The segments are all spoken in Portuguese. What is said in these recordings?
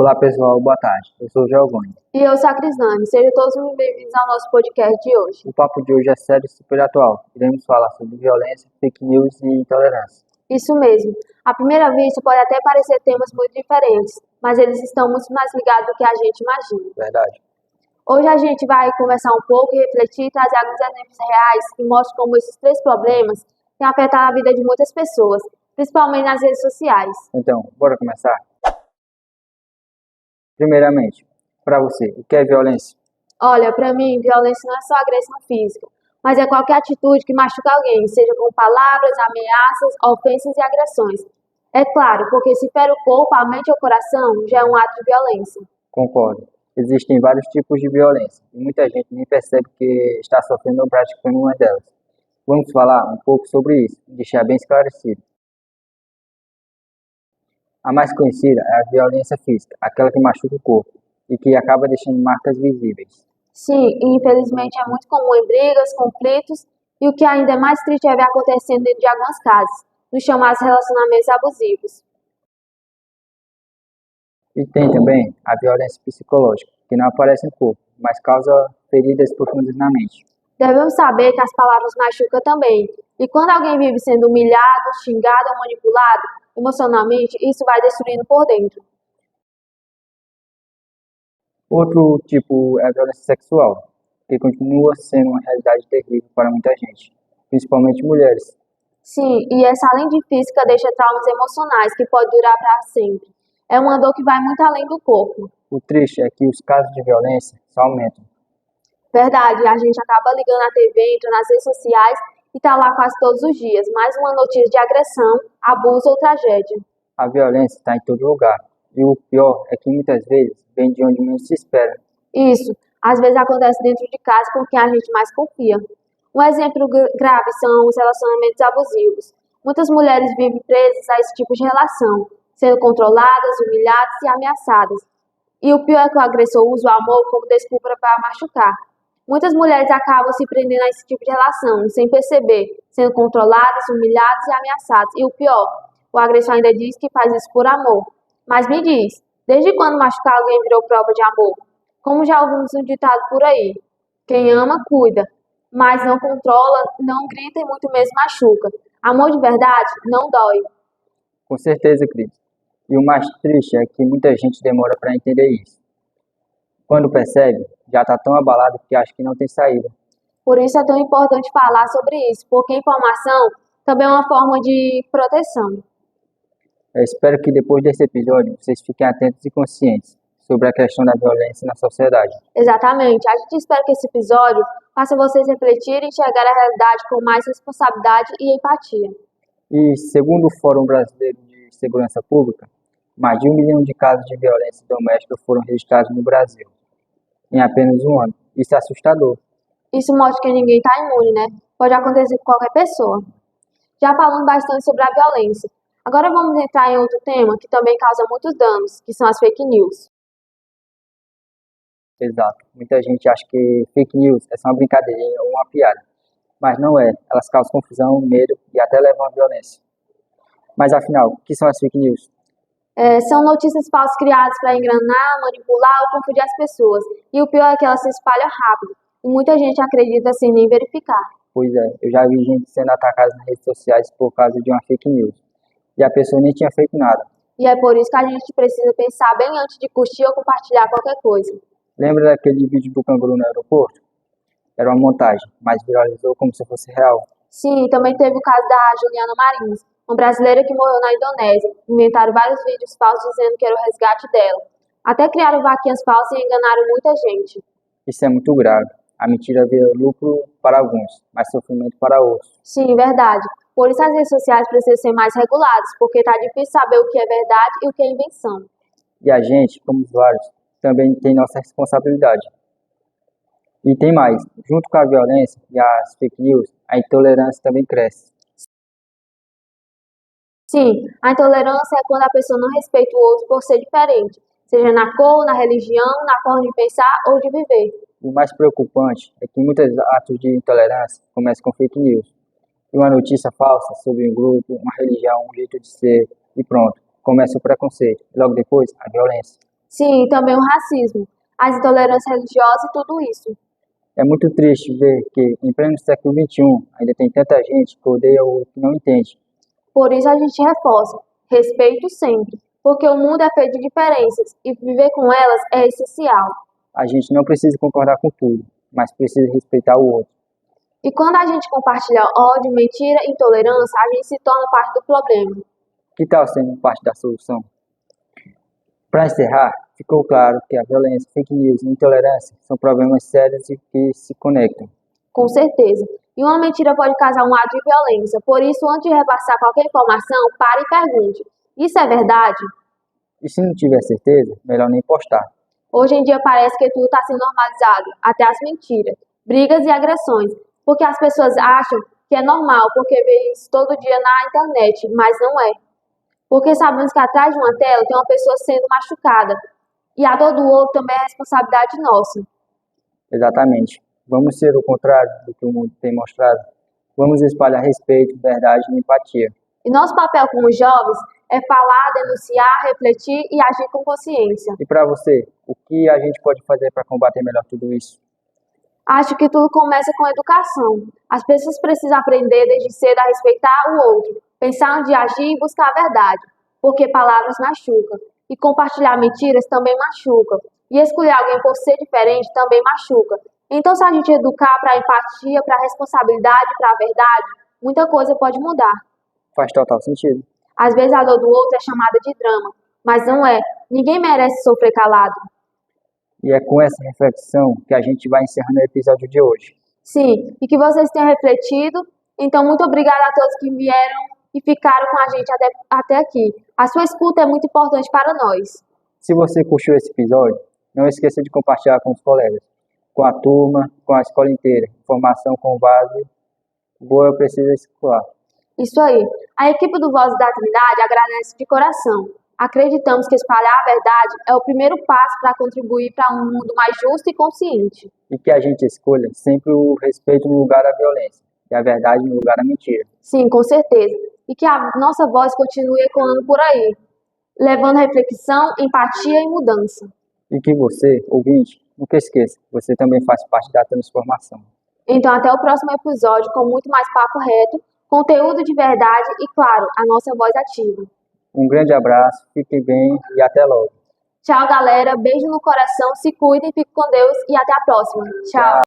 Olá pessoal, boa tarde. Eu sou o Giovanni. E eu sou a Crislane. Sejam todos muito bem-vindos ao nosso podcast de hoje. O papo de hoje é sério e super atual. Iremos falar sobre violência, fake news e intolerância. Isso mesmo. À primeira vista pode até parecer temas muito diferentes, mas eles estão muito mais ligados do que a gente imagina. Verdade. Hoje a gente vai conversar um pouco e refletir e trazer alguns exemplos reais que mostram como esses três problemas têm afetado a vida de muitas pessoas, principalmente nas redes sociais. Então, bora começar? Primeiramente, para você, o que é violência? Olha, para mim, violência não é só agressão física, mas é qualquer atitude que machuca alguém, seja com palavras, ameaças, ofensas e agressões. É claro, porque se fere o corpo, a mente ou o coração, já é um ato de violência. Concordo. Existem vários tipos de violência e muita gente nem percebe que está sofrendo ou praticando uma delas. Vamos falar um pouco sobre isso e deixar bem esclarecido. A mais conhecida é a violência física, aquela que machuca o corpo e que acaba deixando marcas visíveis. Sim, e infelizmente é muito comum em brigas, conflitos, e o que ainda é mais triste é ver acontecendo dentro de algumas casas, nos chamados relacionamentos abusivos. E tem também a violência psicológica, que não aparece no corpo, mas causa feridas profundas na mente. Devemos saber que as palavras machucam também, e quando alguém vive sendo humilhado, xingado ou manipulado emocionalmente, isso vai destruindo por dentro. Outro tipo é a violência sexual, que continua sendo uma realidade terrível para muita gente, principalmente mulheres. Sim, e essa além de física deixa traumas emocionais que pode durar para sempre. É uma dor que vai muito além do corpo. O triste é que os casos de violência só aumentam. Verdade, a gente acaba ligando a TV, entra nas redes sociais e tá lá quase todos os dias. Mais uma notícia de agressão, abuso ou tragédia. A violência está em todo lugar, e o pior é que muitas vezes vem de onde menos se espera. Isso, às vezes acontece dentro de casa com quem a gente mais confia. Um exemplo grave são os relacionamentos abusivos. Muitas mulheres vivem presas a esse tipo de relação, sendo controladas, humilhadas e ameaçadas. E o pior é que o agressor usa o amor como desculpa para machucar. Muitas mulheres acabam se prendendo a esse tipo de relação, sem perceber, sendo controladas, humilhadas e ameaçadas. E o pior, o agressor ainda diz que faz isso por amor. Mas me diz, desde quando machucar alguém virou prova de amor? Como já ouvimos um ditado por aí, quem ama, cuida, mas não controla, não grita e muito menos machuca. Amor de verdade não dói. Com certeza, Cris. E o mais triste é que muita gente demora para entender isso. Quando percebe, já está tão abalado que acha que não tem saída. Por isso é tão importante falar sobre isso, porque informação também é uma forma de proteção. Eu espero que depois desse episódio vocês fiquem atentos e conscientes sobre a questão da violência na sociedade. Exatamente. A gente espera que esse episódio faça vocês refletirem e enxergar a realidade com mais responsabilidade e empatia. E, segundo o Fórum Brasileiro de Segurança Pública, mais de 1 milhão de casos de violência doméstica foram registrados no Brasil, em apenas um ano. Isso é assustador. Isso mostra que ninguém está imune, né? Pode acontecer com qualquer pessoa. Já falamos bastante sobre a violência. Agora vamos entrar em outro tema que também causa muitos danos, que são as fake news. Exato. Muita gente acha que fake news é só uma brincadeirinha ou uma piada. Mas não é. Elas causam confusão, medo e até levam à violência. Mas afinal, o que são as fake news? São notícias falsas criadas para enganar, manipular ou confundir as pessoas. E o pior é que elas se espalham rápido. E muita gente acredita sem nem verificar. Pois é, eu já vi gente sendo atacada nas redes sociais por causa de uma fake news. E a pessoa nem tinha feito nada. E é por isso que a gente precisa pensar bem antes de curtir ou compartilhar qualquer coisa. Lembra daquele vídeo do canguru no aeroporto? Era uma montagem, mas viralizou como se fosse real. Sim, também teve o caso da Juliana Marins, uma brasileira que morreu na Indonésia. Inventaram vários vídeos falsos dizendo que era o resgate dela. Até criaram vaquinhas falsas e enganaram muita gente. Isso é muito grave. A mentira vira lucro para alguns, mas sofrimento para outros. Sim, verdade. Por isso as redes sociais precisam ser mais reguladas, porque tá difícil saber o que é verdade e o que é invenção. E a gente, como usuários, também tem nossa responsabilidade. E tem mais, junto com a violência e as fake news, a intolerância também cresce. Sim, a intolerância é quando a pessoa não respeita o outro por ser diferente, seja na cor, na religião, na forma de pensar ou de viver. O mais preocupante é que muitos atos de intolerância começam com fake news. E uma notícia falsa sobre um grupo, uma religião, um jeito de ser, e pronto, começa o preconceito. E logo depois, a violência. Sim, e também o racismo, as intolerâncias religiosas e tudo isso. É muito triste ver que, em pleno século XXI, ainda tem tanta gente que odeia o que não entende. Por isso a gente reforça, respeito sempre, porque o mundo é feito de diferenças e viver com elas é essencial. A gente não precisa concordar com tudo, mas precisa respeitar o outro. E quando a gente compartilha ódio, mentira e intolerância, a gente se torna parte do problema. Que tal sendo parte da solução? Para encerrar, ficou claro que a violência, fake news e intolerância são problemas sérios e que se conectam. Com certeza. E uma mentira pode causar um ato de violência. Por isso, antes de repassar qualquer informação, pare e pergunte. Isso é verdade? E se não tiver certeza, melhor nem postar. Hoje em dia parece que tudo está sendo normalizado, até as mentiras, brigas e agressões, porque as pessoas acham que é normal, porque vê isso todo dia na internet, mas não é. Porque sabemos que atrás de uma tela tem uma pessoa sendo machucada, e a dor do outro também é responsabilidade nossa. Exatamente. Vamos ser o contrário do que o mundo tem mostrado. Vamos espalhar respeito, verdade e empatia. E nosso papel como jovens é falar, denunciar, refletir e agir com consciência. E para você, o que a gente pode fazer para combater melhor tudo isso? Acho que tudo começa com educação. As pessoas precisam aprender desde cedo a respeitar o outro, pensar onde agir e buscar a verdade, porque palavras machucam. E compartilhar mentiras também machuca. E escolher alguém por ser diferente também machuca. Então, se a gente educar para a empatia, para a responsabilidade, para a verdade, muita coisa pode mudar. Faz total sentido. Às vezes a dor do outro é chamada de drama, mas não é. Ninguém merece sofrer calado. E é com essa reflexão que a gente vai encerrando o episódio de hoje. Sim, e que vocês tenham refletido. Então, muito obrigada a todos que vieram e ficaram com a gente até aqui. A sua escuta é muito importante para nós. Se você curtiu esse episódio, não esqueça de compartilhar com os colegas, com a turma, com a escola inteira. Informação com base boa precisa circular. Isso aí. A equipe do Voz da Trindade agradece de coração. Acreditamos que espalhar a verdade é o primeiro passo para contribuir para um mundo mais justo e consciente. E que a gente escolha sempre o respeito no lugar da violência e a verdade no lugar da mentira. Sim, com certeza. E que a nossa voz continue ecoando por aí, levando reflexão, empatia e mudança. E que você, ouvinte, nunca esqueça, você também faz parte da transformação. Então, até o próximo episódio com muito mais papo reto, conteúdo de verdade e, claro, a nossa voz ativa. Um grande abraço, fiquem bem e até logo. Tchau, galera. Beijo no coração, se cuidem, fiquem com Deus e até a próxima. Tchau.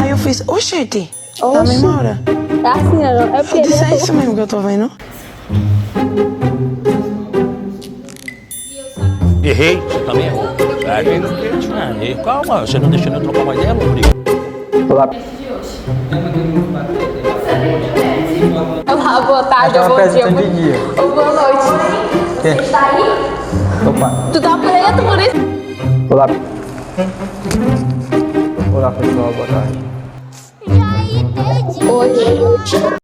Aí eu fiz, oxente, na mesma hora. É assim, é Eu disse, é isso mesmo que eu tô vendo. Errei, você também errou. Errei no quê? Errei. Calma, você não deixou eu trocar uma ideia, Lombriga? Olá. Olá, boa tarde, Uma bom dia, apresentação de dia. ou boa noite. Quem? Você tá aí? Opa. Tu tá preto por isso? Olá. Olá, pessoal. Boa tarde. Oi.